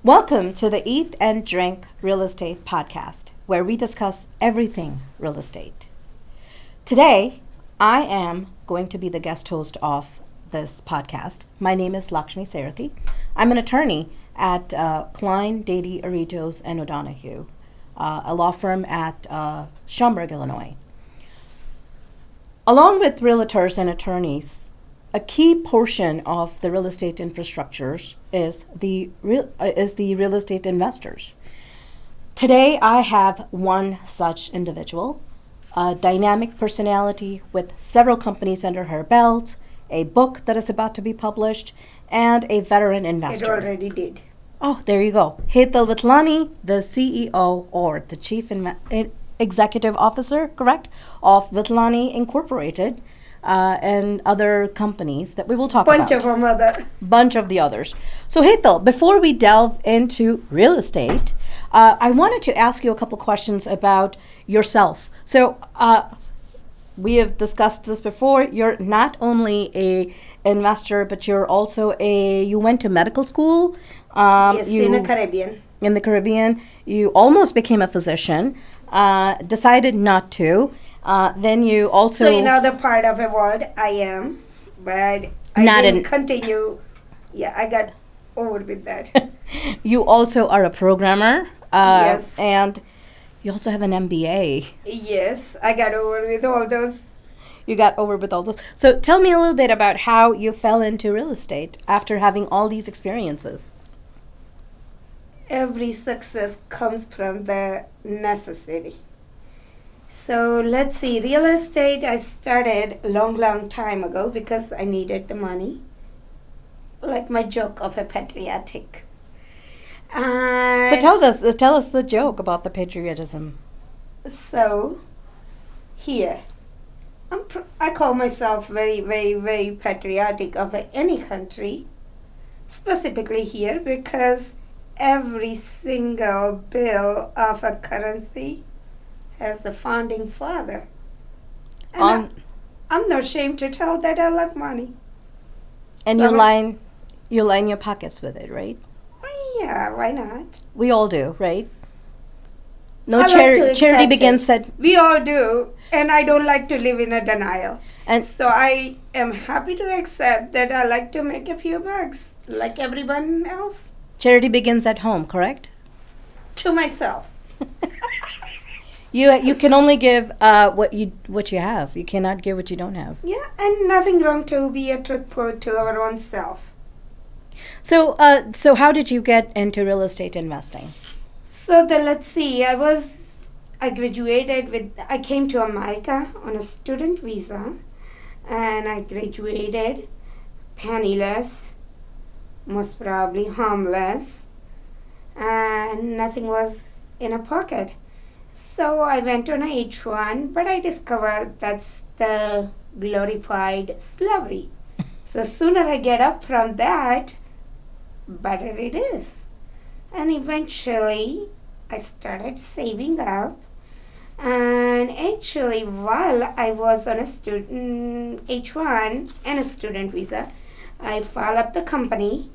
Welcome to the Eat and Drink Real Estate Podcast, where we discuss everything real estate. Today, I am going to be the guest host of this podcast. My name is Laxmi Sarathy. I'm an attorney at Klein, Dady, Aritos, and O'Donoghue, a law firm at Schaumburg, Illinois. Along with realtors and attorneys, a key portion of the real estate infrastructures is the real estate investors. Today, I have one such individual, a dynamic personality with several companies under her belt, a book that is about to be published, and a veteran investor. It already did. Oh, there you go. Hetal Vithalani, the CEO or the Chief Executive Officer, correct, of Vithalani Incorporated, and other companies that we will talk about. Bunch of the others. So Hetal, before we delve into real estate, I wanted to ask you a couple questions about yourself. So we have discussed this before. You're not only a investor, but you're also you went to medical school. Yes, in the Caribbean. In the Caribbean. You almost became a physician, decided not to. Then you also... So in other part of the world, I am, but I didn't continue. Yeah, I got over with that. You also are a programmer. Yes. And you also have an MBA. Yes, I got over with all those. You got over with all those. So tell me a little bit about how you fell into real estate after having all these experiences. Every success comes from the necessity. So let's see, real estate I started a long time ago because I needed the money. Like my joke of a patriotic. So tell us the joke about the patriotism. So here, I call myself very, very, very patriotic of any country, specifically here because every single bill of a currency has the founding father. And I'm not ashamed to tell that I love money. And so you line your pockets with it, right? Yeah, why not? We all do, right? No charity begins at... We all do, and I don't like to live in a denial. And so I am happy to accept that I like to make a few bucks, like everyone else. Charity begins at home, correct? To myself. You can only give what you have. You cannot give what you don't have. Yeah, and nothing wrong to be truthful to our own self. So how did you get into real estate investing? So let's see. I graduated I came to America on a student visa, and I graduated penniless, most probably homeless, and nothing was in a pocket. So I went on a H1, but I discovered that's the glorified slavery. So sooner I get up from that, better it is. And eventually I started saving up. And actually while I was on a student H1 and a student visa, I filed up the company.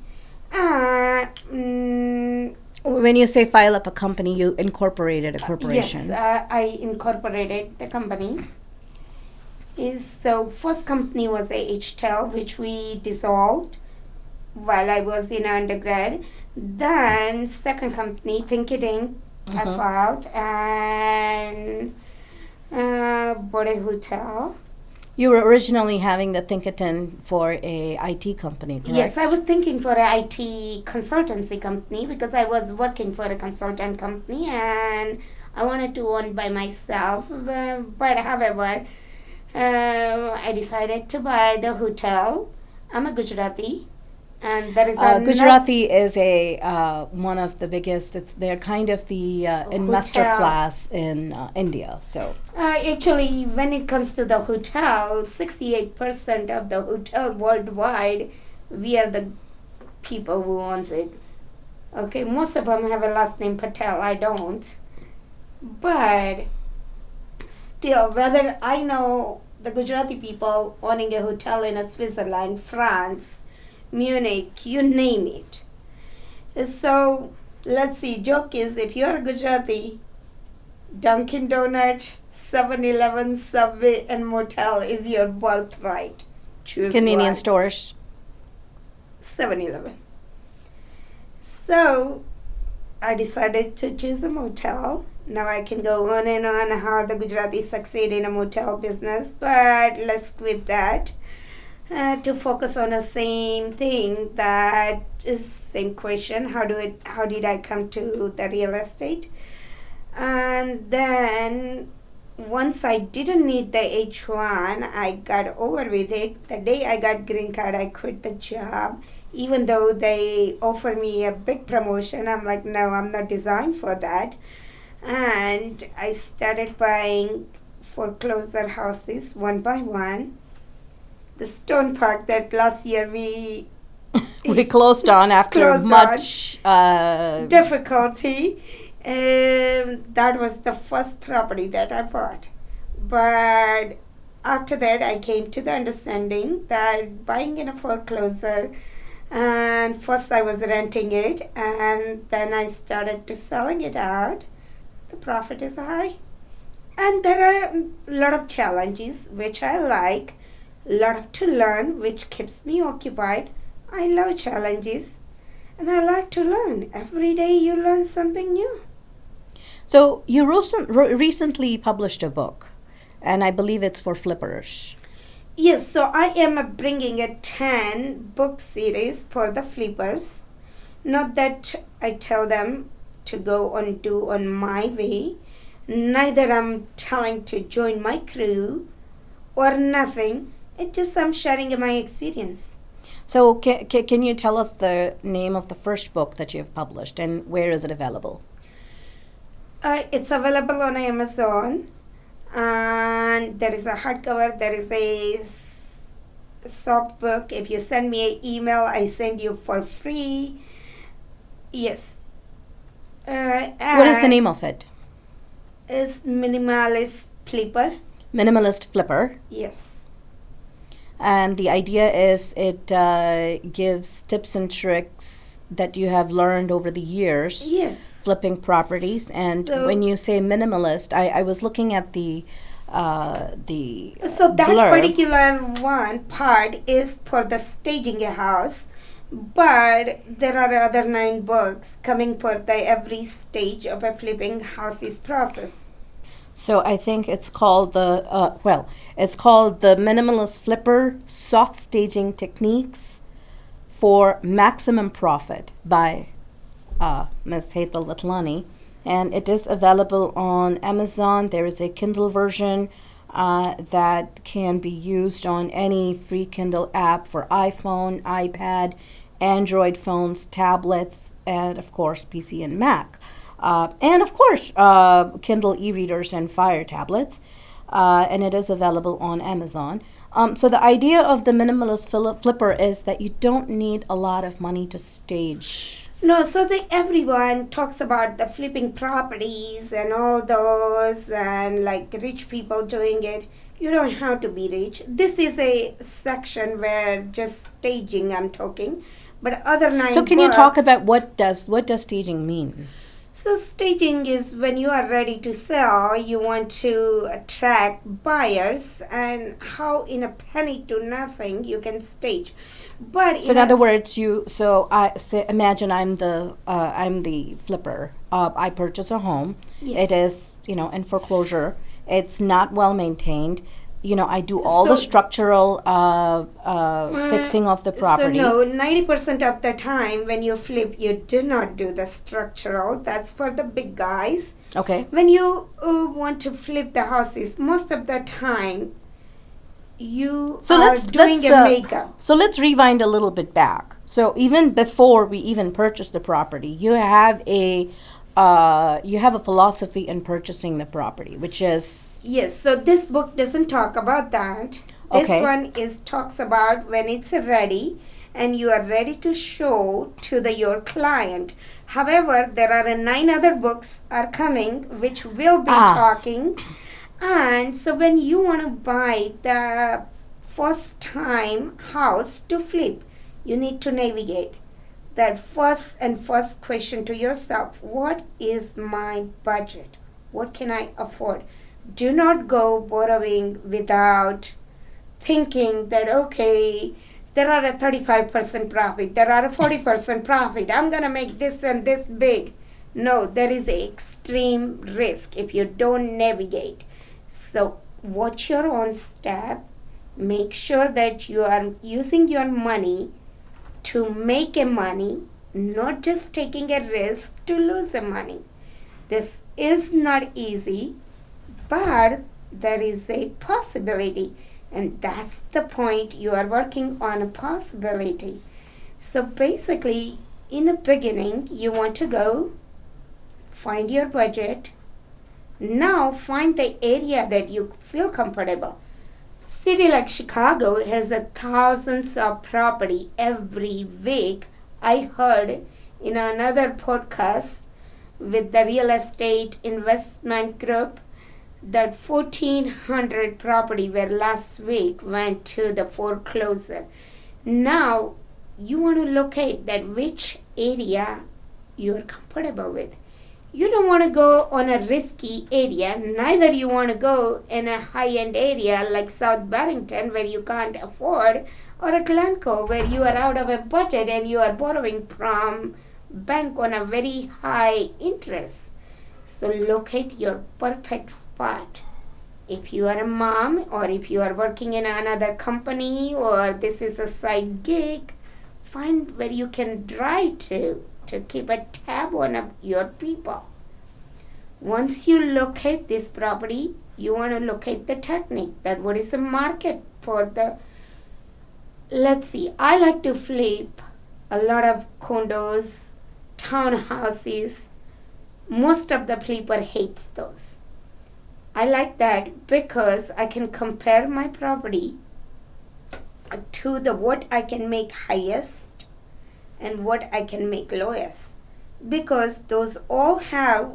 When you say file up a company, you incorporated a corporation. Yes, I incorporated the company. So first company was a Hetal, which we dissolved while I was in undergrad. Then second company, Thinkiting, I filed, and bought a hotel. You were originally having the Thinkiton for a IT company, correct? Yes, I was thinking for a IT consultancy company because I was working for a consultant company and I wanted to own by myself. But however, I decided to buy the hotel. I'm a Gujarati, and that is Gujarati is one of the biggest. They're kind of the investor class in India. So actually, when it comes to the hotel, 68% of the hotel worldwide, we are the people who owns it. Okay, most of them have a last name Patel. I don't, but still, whether I know the Gujarati people owning a hotel in Switzerland, France, Munich, you name it. So Let's see. Joke is if you're a Gujarati, Dunkin' Donut, 7-Eleven, Subway, and motel is your birthright. Choose Convenience one. stores. 7-Eleven. So I decided to choose a motel. Now I can go on and on how the Gujaratis succeed in a motel business, but let's skip that. To focus on the same thing, that is same question. How did I come to the real estate? And then once I didn't need the H1, I got over with it. The day I got green card, I quit the job. Even though they offered me a big promotion, I'm like, no, I'm not designed for that. And I started buying foreclosure houses one by one. The Stone Park that last year we We closed on after Closed much difficulty. That was the first property that I bought. But after that, I came to the understanding that buying in a foreclosure, and first I was renting it, and then I started to selling it out. The profit is high. And there are a lot of challenges, which I like, a lot to learn, which keeps me occupied. I love challenges, and I like to learn. Every day you learn something new. So you recently published a book, and I believe it's for flippers. Yes, so I am bringing a 10 book series for the flippers. Not that I tell them to go on do on my way. Neither I'm telling to join my crew or nothing. It's just I'm sharing my experience. So can you tell us the name of the first book that you've published, and where is it available? It's available on Amazon, and there is a hardcover, there is a soft book. If you send me an email, I send you for free. Yes. What is the name of it? It's Minimalist Flipper. Minimalist Flipper. Yes. And the idea is it gives tips and tricks that you have learned over the years. Yes. Flipping properties. And So- when you say minimalist, I was looking at the So that blurb. particular one part is for the staging a house, but there are other 9 books coming for the every stage of a flipping houses process. So I think it's called it's called the Minimalist Flipper Soft Staging Techniques for Maximum Profit by Ms. Hetal Vithalani. And it is available on Amazon. There is a Kindle version that can be used on any free Kindle app for iPhone, iPad, Android phones, tablets, and of course PC and Mac. And of course Kindle e-readers and Fire tablets. And it is available on Amazon. So the idea of the Minimalist Flipper is that you don't need a lot of money to stage. No, so everyone talks about the flipping properties and all those, and like rich people doing it. You don't have to be rich. This is a section where just staging I'm talking, but other 9 So can you books- talk about what does staging mean? So staging is when you are ready to sell, you want to attract buyers, and how in a penny to nothing you can stage. But So in other words, imagine I'm the flipper. I purchase a home. Yes. It is in foreclosure. It's not well maintained. I do all the So- structural fixing of the property. So no, 90% of the time when you flip, you do not do the structural. That's for the big guys. Okay. When you want to flip the houses, most of the time you So are let's doing a makeup. So let's rewind a little bit back. So even before we even purchase the property, you have a philosophy in purchasing the property, which is Yes, so this book doesn't talk about that. This Okay. one talks about when it's ready and you are ready to show to your client. However, there are 9 other books are coming which will be talking. And so when you want to buy the first time house to flip, you need to navigate. that first question to yourself, what is my budget? What can I afford? Do not go borrowing without thinking that, okay, there are a 35% profit, there are a 40% profit, I'm going to make this and this big. No, there is an extreme risk if you don't navigate. So watch your own step. Make sure that you are using your money to make a money, not just taking a risk to lose the money. This is not easy, but there is a possibility, and that's the point. You are working on a possibility. So basically, in the beginning, you want to go find your budget. Now find the area that you feel comfortable. City like Chicago has thousands of property every week. I heard in another podcast with the real estate investment group that 1,400 property were last week went to the foreclosure. Now you want to locate that which area you are comfortable with. You don't want to go on a risky area, neither you want to go in a high-end area like South Barrington where you can't afford, or a Glencoe where you are out of a budget and you are borrowing from bank on a very high interest. So locate your perfect spot. If you are a mom, or if you are working in another company, or this is a side gig, find where you can drive to keep a tab on your people. Once you locate this property, you want to locate the technique, that what is the market for the, let's see, I like to flip a lot of condos, townhouses. Most of the flipper hates those. I like that because I can compare my property to the what I can make highest and what I can make lowest, because those all have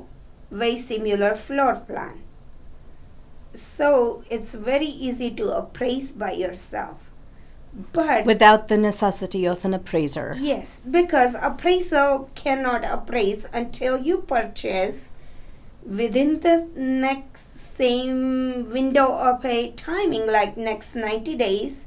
very similar floor plan. So it's very easy to appraise by yourself. But without the necessity of an appraiser. yes, because appraisal cannot appraise until you purchase within the next same window of a timing, like next 90 days,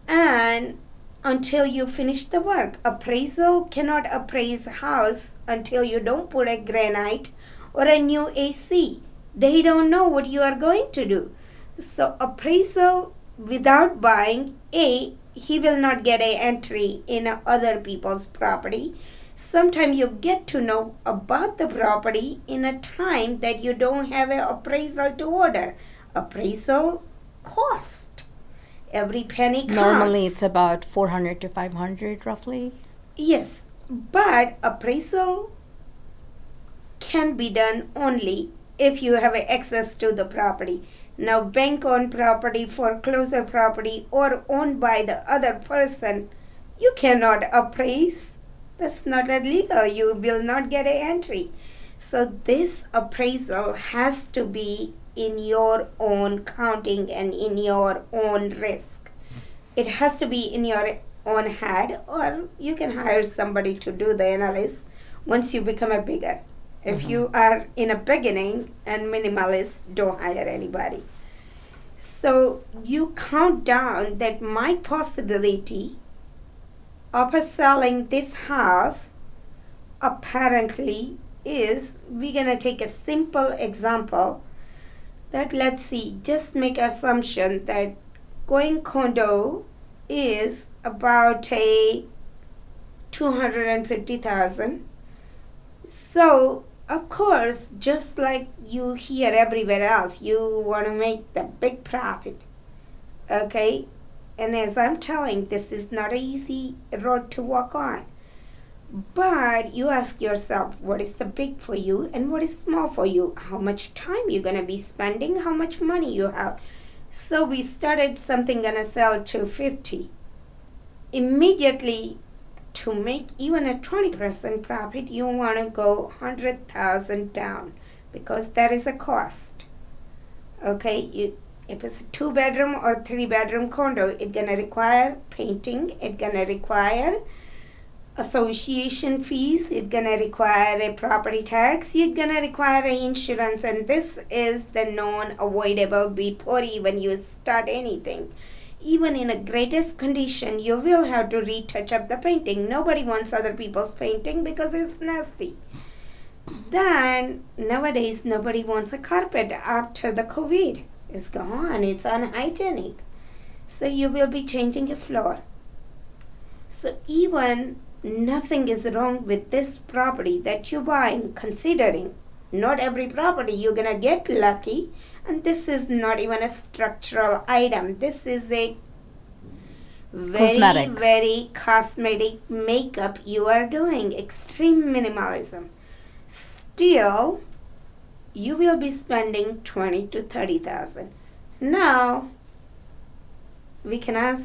and until you finish the work. Appraisal cannot appraise house until you don't put a granite or a new AC. They don't know what you are going to do. So appraisal without buying, he will not get an entry in other people's property. Sometimes you get to know about the property in a time that you don't have an appraisal to order. Appraisal cost. Every penny counts. Normally it's about 400 to 500 roughly. Yes, but appraisal can be done only if you have access to the property. Now, bank-owned property, foreclosure property, or owned by the other person, you cannot appraise. That's not illegal. You will not get an entry. So this appraisal has to be in your own counting and in your own risk. It has to be in your own head, or you can hire somebody to do the analysis once you become a bigger. If you are in a beginning and minimalist, don't hire anybody. So you count down that my possibility of selling this house apparently is, we're going to take a simple example that, let's see, just make assumption that going condo is about a 250,000. So of course, just like you hear everywhere else, you want to make the big profit. Okay? And as I'm telling, this is not an easy road to walk on. But you ask yourself, what is the big for you and what is small for you? How much time you're going to be spending? How much money you have? So we started something going to sell 250. Immediately, to make even a 20% profit, you want to go 100,000 down, because that is a cost. Okay, if it's a 2-bedroom or 3-bedroom condo, it's gonna require painting. It's gonna require association fees, it's gonna require a property tax, you're gonna require a insurance, and this is the non-avoidable before even you start anything. Even in a greatest condition, you will have to retouch up the painting. Nobody wants other people's painting because it's nasty. Then nowadays nobody wants a carpet after the COVID is gone. It's unhygienic. So you will be changing a floor. So even nothing is wrong with this property that you're buying, considering not every property you're gonna get lucky, and this is not even a structural item. This is a very cosmetic makeup you are doing, extreme minimalism. Still, you will be spending 20 to 30,000. Now, we can ask,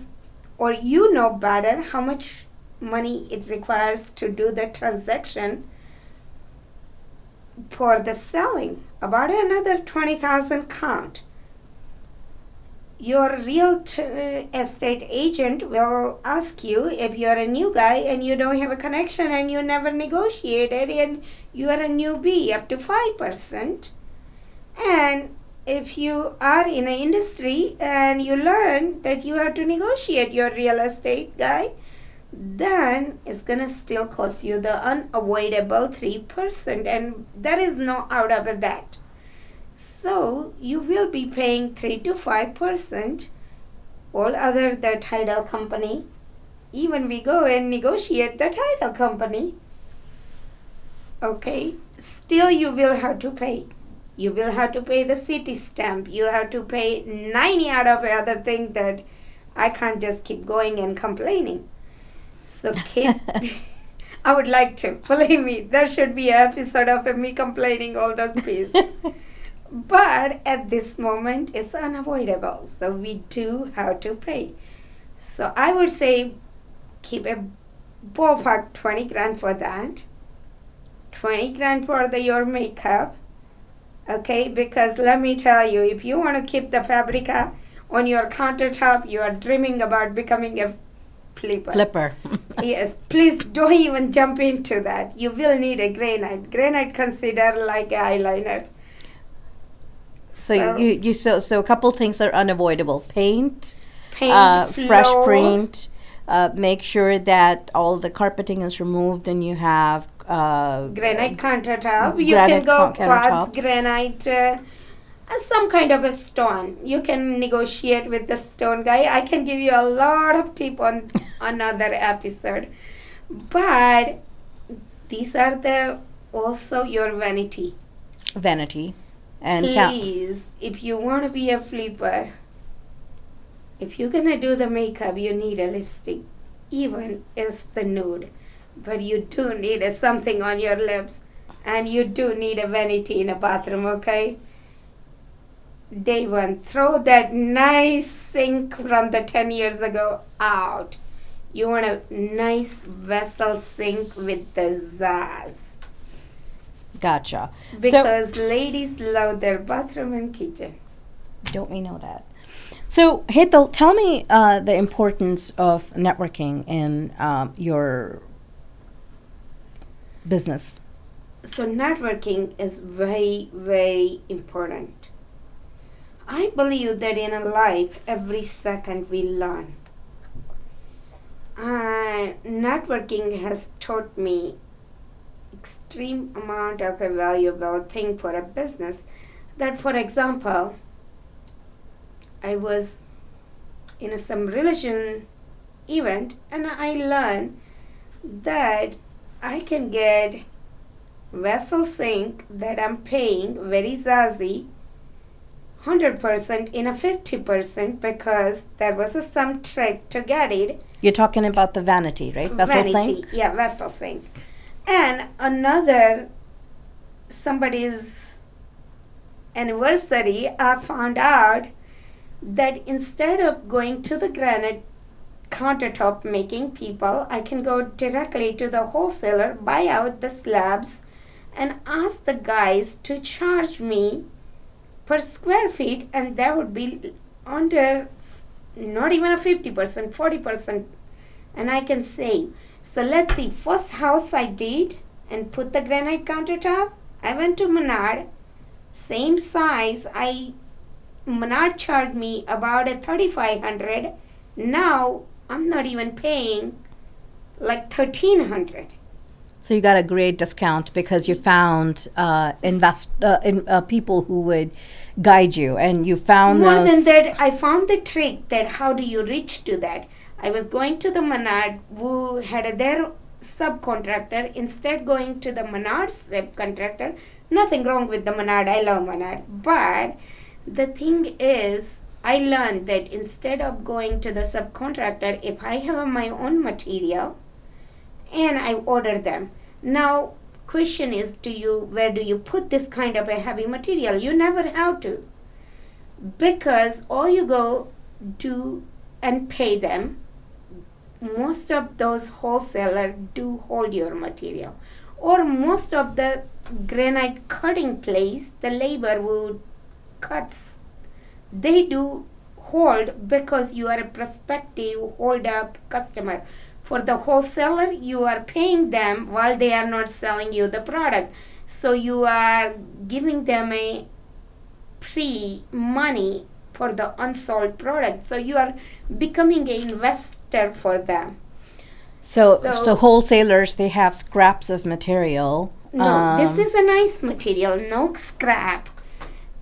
or you know better how much money it requires to do the transaction for the selling. About another 20,000 count. Your real estate agent will ask you if you're a new guy and you don't have a connection and you never negotiated and you are a newbie up to 5%. And if you are in an industry and you learn that you have to negotiate your real estate guy, then it's gonna still cost you the unavoidable 3%, and there is no out of that. So you will be paying 3 to 5%. All other the title company, even we go and negotiate the title company. Okay, still you will have to pay. You will have to pay the city stamp. You have to pay 90 out of other thing that I can't just keep going and complaining. So I would like to. Believe me, there should be an episode of me complaining all those fees. But at this moment, it's unavoidable. So we do have to pay. So I would say keep a ballpark 20 grand for that. 20 grand for your makeup. Okay, because let me tell you, if you want to keep the Fabrica on your countertop, you are dreaming about becoming a flipper. Yes, please don't even jump into that. You will need a granite. Granite considered like eyeliner. So a couple things are unavoidable: paint, floor, fresh paint. Make sure that all the carpeting is removed, and you have granite countertop. You can go quartz, granite, some kind of a stone. You can negotiate with the stone guy. I can give you a lot of tip on another episode. But these are the also your vanity. And please, if you want to be a flipper, if you're gonna do the makeup, you need a lipstick, even is the nude. But you do need something on your lips, and you do need a vanity in a bathroom, okay? Day one, throw that nice sink from the 10 years ago out. You want a nice vessel sink with the zazz. Gotcha. Because ladies love their bathroom and kitchen. Don't we know that? So, Hetal, tell me the importance of networking in your business. So, networking is very, very important. I believe that in a life, every second we learn. And networking has taught me extreme amount of a valuable thing for a business. That, for example, I was in some religion event and I learned that I can get vessel sink that I'm paying very zazzy 100% in a 50% because there was some trick to get it. You're talking about the vanity, right? Vessel sink? Yeah, vessel sink. And another, somebody's anniversary, I found out that instead of going to the granite countertop making people, I can go directly to the wholesaler, buy out the slabs, and ask the guys to charge me per square feet, and that would be under not even a 50%, 40%, and I can save. So let's see. First house I did and put the granite countertop. I went to Menard, same size. Menard charged me about a 3,500. Now I'm not even paying like 1,300. So you got a great discount because you found people who would guide you, and you found More those. than that, I found the trick that how do you reach to that. I was going to the Menard who had their subcontractor. Instead going to the Menard subcontractor. Nothing wrong with the Menard. I love Menard. But the thing is, I learned that instead of going to the subcontractor, if I have my own material and I order them. Now, question is, where do you put this kind of a heavy material? You never have to. Because all you go do and pay them, most of those wholesalers do hold your material. Or most of the granite cutting place, the labor would cuts, they do hold because you are a prospective hold up customer. For the wholesaler, you are paying them while they are not selling you the product. So you are giving them a money for the unsold product. So you are becoming an investor for them. So wholesalers, they have scraps of material. No, this is a nice material, no scrap.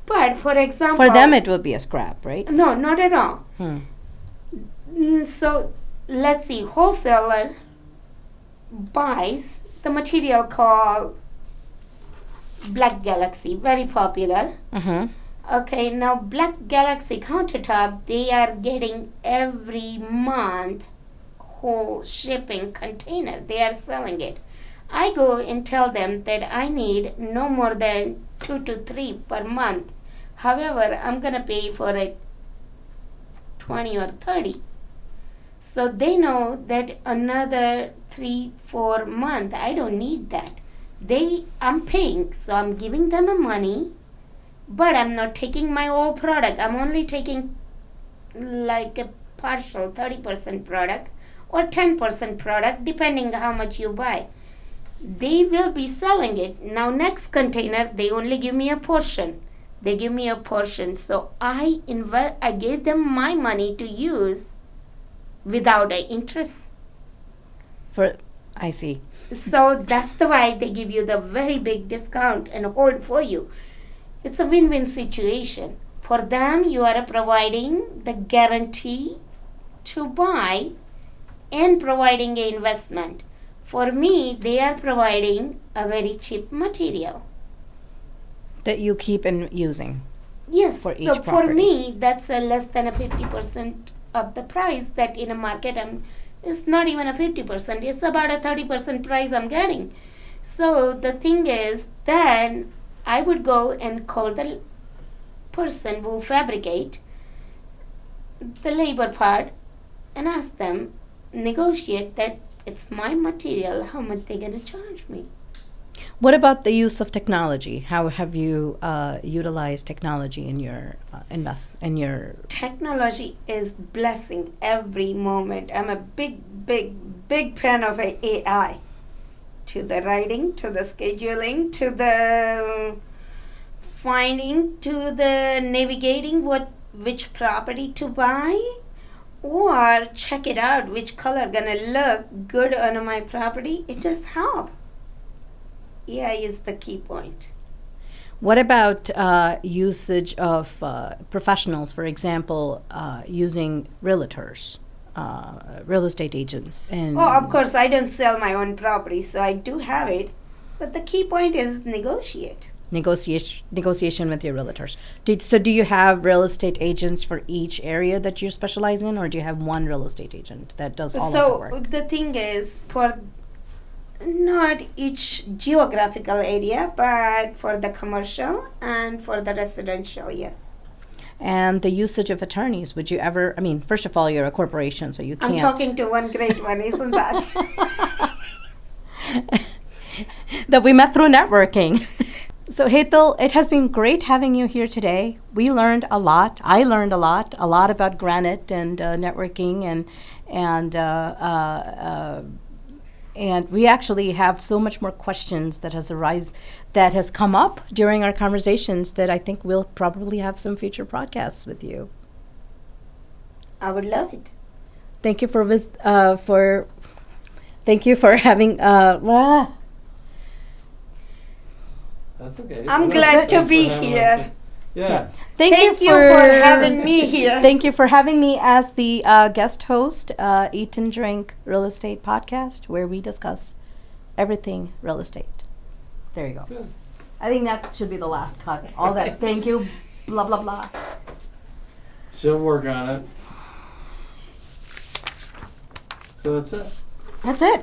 But for example, for them it will be a scrap, right? No, not at all. So let's see, wholesaler buys the material called Black Galaxy, very popular. Okay, now Black Galaxy countertop, they are getting every month whole shipping container. They are selling it. I go and tell them that I need no more than 2 to 3 per month. However, I'm going to pay for it 20 or 30. So they know that another 3-4 months, I don't need that. I'm paying, so I'm giving them a money, but I'm not taking my whole product. I'm only taking like a partial 30% product or 10% product, depending how much you buy. They will be selling it. Now next container, they only give me a portion. They give me a portion. So I gave them my money to use without an interest. I see. So that's the why they give you the very big discount and hold for you. It's a win-win situation. For them, you are providing the guarantee to buy and providing an investment. For me, they are providing a very cheap material that you keep using. Yes. For each so property. For me, that's less than a 50% of the price that in a market it's not even a 50%. It's about a 30% price I'm getting. So the thing is, then I would go and call the person who fabricate the labor part and ask them, negotiate that it's my material, how much they're going to charge me. What about the use of technology? How have you utilized technology in your Technology is blessing every moment. I'm a big fan of AI. To the writing, to the scheduling, to the finding, to the navigating which property to buy, or check it out which color gonna look good on my property. It does help. AI is the key point. What about usage of professionals, for example, using realtors, real estate agents? Of course, I don't sell my own property, so I do have it. But the key point is negotiate. Negotiation with your realtors. So do you have real estate agents for each area that you specialize in, or do you have one real estate agent that does all of the work? So the thing is, for not each geographical area, but for the commercial and for the residential, yes. And the usage of attorneys, would you ever, first of all, you're a corporation, so you can't. I'm talking to one great one, isn't that? That we met through networking. So Hetal, it has been great having you here today. We learned a lot. I learned a lot about granite and networking and And we actually have so much more questions that has come up during our conversations that I think we'll probably have some future podcasts with you. I would love it. Thank you thank you for having That's okay. I'm Well, glad to thanks be for having here. us. Yeah. Thank you for having me here. Thank you for having me as the guest host, Eat and Drink Real Estate Podcast, where we discuss everything real estate. There you go. Good. I think that should be the last cut. All that thank you, blah, blah, blah. She'll work on it. So that's it. That's it.